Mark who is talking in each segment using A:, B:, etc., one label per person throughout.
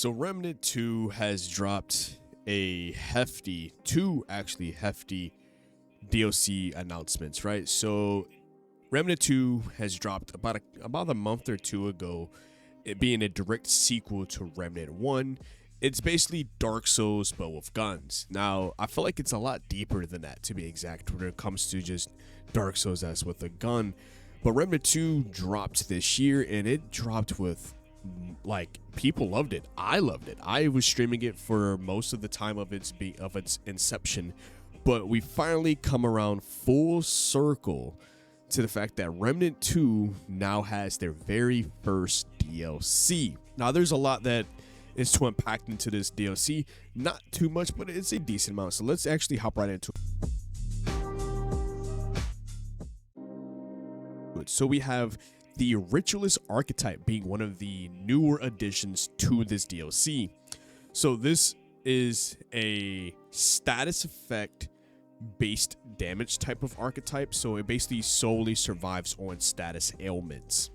A: So Remnant 2 has dropped two hefty DLC announcements, right? So Remnant 2 has dropped about a month or two ago, it being a direct sequel to Remnant 1. It's basically Dark Souls, but with guns. Now, I feel like it's a lot deeper than that, to be exact, when it comes to just Dark Souls as with a gun. But Remnant 2 dropped this year, and it dropped with, like, people loved it. I loved it. I was streaming it for most of the time of its inception, but we finally come around full circle to the fact that Remnant 2 now has their very first DLC. Now, there's a lot that is to unpack into this DLC. Not too much, but it's a decent amount. So let's actually hop right into it. So we have the Ritualist archetype being one of the newer additions to this DLC. So this is a status effect based damage type of archetype, so it basically solely survives on status ailments.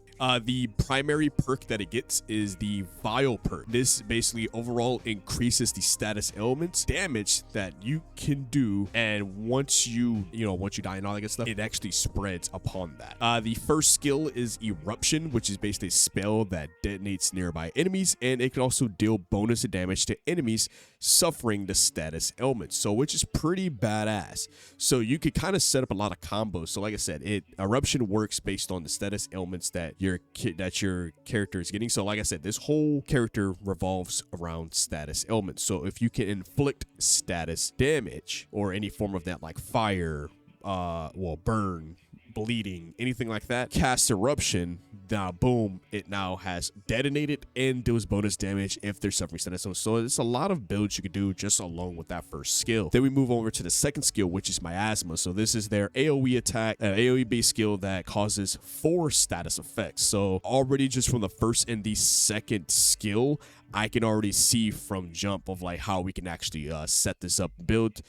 A: The primary perk that it gets is the Vile perk. This basically overall increases the status ailments damage that you can do, and once you die and all that good stuff, it actually spreads upon that. The first skill is Eruption, which is basically a spell that detonates nearby enemies, and it can also deal bonus damage to enemies suffering the status ailments, so which is pretty badass. So you could kind of set up a lot of combos. So like I said, Eruption works based on the status ailments that your character is getting. So like I said, this whole character revolves around status ailments. So if you can inflict status damage or any form of that, like fire, burn, bleeding, anything like that, cast Eruption, now boom, it now has detonated and deals bonus damage if they're suffering status. So it's a lot of builds you could do just along with that first skill. Then we move over to the second skill, which is Miasma. So this is their AoE attack, AoE based skill that causes 4 status effects. So already just from the first and the second skill, I can already see from jump of like how we can actually set this up, build,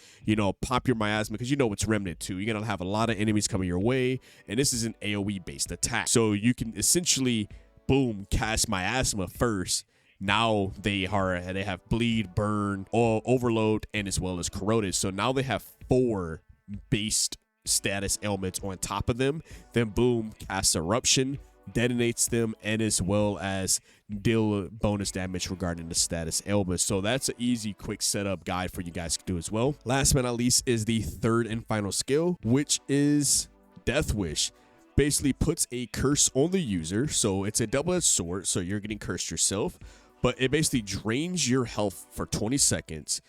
A: pop your Miasma, because it's Remnant 2. You're gonna have a lot of enemies coming your way, and this is an AoE based attack. So you can essentially, boom, cast Miasma first. Now they have bleed, burn, overload, and as well as corroded. So now they have 4 based status ailments on top of them. Then boom, cast Eruption, detonates them, and as well as deal bonus damage regarding the status ailments. So that's an easy, quick setup guide for you guys to do as well. Last but not least is the third and final skill, which is Death Wish. Basically puts a curse on the user, so it's a double-edged sword, so you're getting cursed yourself, but it basically drains your health for 20 seconds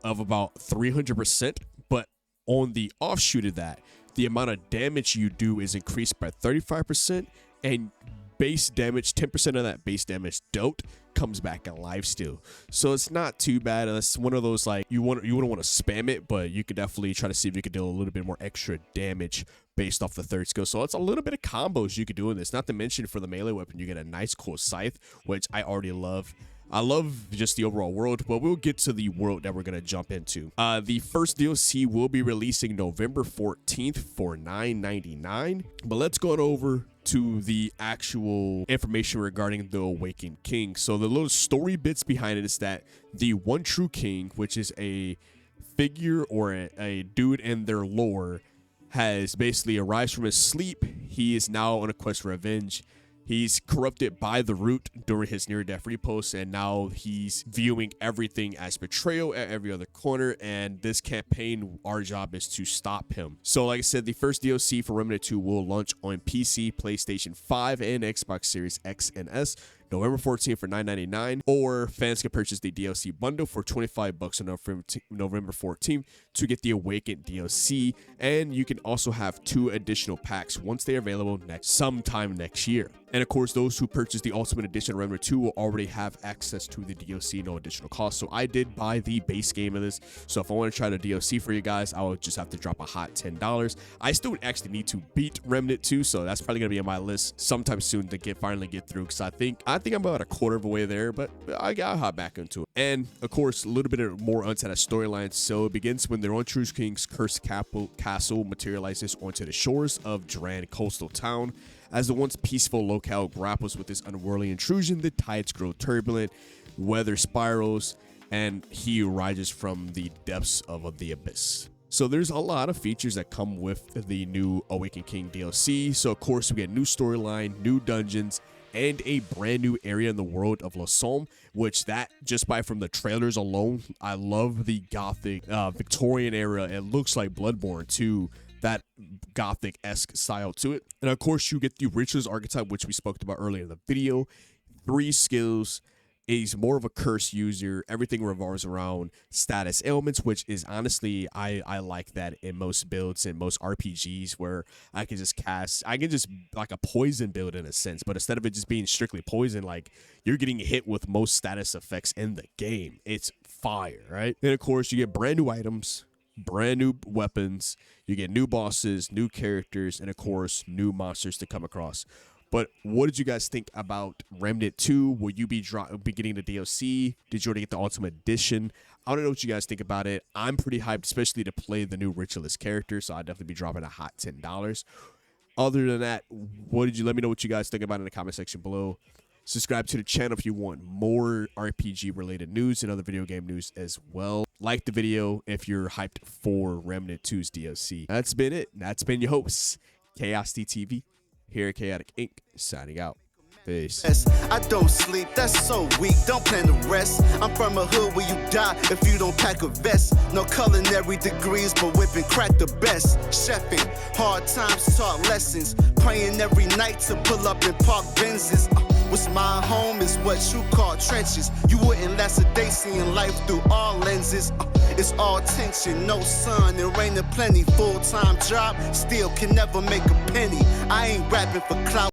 A: of about 300%, but on the offshoot of that, the amount of damage you do is increased by 35%, and base damage, 10% of that base damage dealt comes back alive still. So it's not too bad. It's one of those, like, you wouldn't want to spam it, but you could definitely try to see if you could deal a little bit more extra damage based off the third skill. So it's a little bit of combos you could do in this. Not to mention, for the melee weapon, you get a nice cool scythe, which I already love. I love just the overall world, but we'll get to the world that we're going to jump into. The first DLC will be releasing November 14th for $9.99. But let's go over to the actual information regarding the Awakened King. So the little story bits behind it is that the one true king, which is a figure or a dude in their lore, has basically arrived from his sleep. He is now on a quest for revenge. He's corrupted by the root during his near-death repost, and now he's viewing everything as betrayal at every other corner, and this campaign, our job is to stop him. So like I said, the first DLC for Remnant 2 will launch on PC, PlayStation 5, and Xbox Series X and S November 14th for $9.99, or fans can purchase the DLC bundle for $25 on November 14th to get the Awakened DLC, and you can also have 2 additional packs once they're available sometime next year. And of course, those who purchase the Ultimate Edition of Remnant 2 will already have access to the DLC, no additional cost. So I did buy the base game of this, so if I want to try the DLC for you guys, I would just have to drop a hot $10. I still would actually need to beat Remnant 2, so that's probably gonna be on my list sometime soon to finally get through, because I think I'm about a quarter of a way there, but I gotta hop back into it. And of course, a little bit of more onto that storyline. So it begins when their own True King's cursed castle materializes onto the shores of Dran coastal town. As the once peaceful locale grapples with this unworldly intrusion, the tides grow turbulent. weather spirals, and he rises from the depths of the abyss. So there's a lot of features that come with the new Awaken King DLC. So of course we get new storyline, new dungeons, and a brand new area in the world of Lausanne, which that just by from the trailers alone, I love the gothic Victorian era. It looks like Bloodborne too, that gothic-esque style to it. And of course you get the Ritualist archetype, which we spoke about earlier in the video. 3 skills. He's more of a curse user. Everything revolves around status ailments, which is honestly, I like that in most builds and most RPGs where I can just like a poison build in a sense, but instead of it just being strictly poison, like you're getting hit with most status effects in the game. It's fire, right? And of course you get brand new items, brand new weapons, you get new bosses, new characters, and of course new monsters to come across. But what did you guys think about Remnant 2? Will you be getting the DLC? Did you already get the Ultimate Edition? I don't know what you guys think about it. I'm pretty hyped, especially to play the new Ritualist character, so I'd definitely be dropping a hot $10. Other than that, let me know what you guys think about it in the comment section below. Subscribe to the channel if you want more RPG-related news and other video game news as well. Like the video if you're hyped for Remnant 2's DLC. That's been it. That's been your host, Chaos TV. Here at Chaotic Inc. signing out. Peace.
B: I don't sleep, that's so weak, don't plan to rest. I'm from a hood where you die if you don't pack a vest. No culinary degrees, but whipping crack the best. Chefing, hard times taught lessons. Praying every night to pull up in park Benzes. What's my home is what you call trenches. You wouldn't last a day seeing life through all lenses. It's all tension, no sun, and rain and plenty. Full-time job, still can never make a penny. I ain't rapping for clout.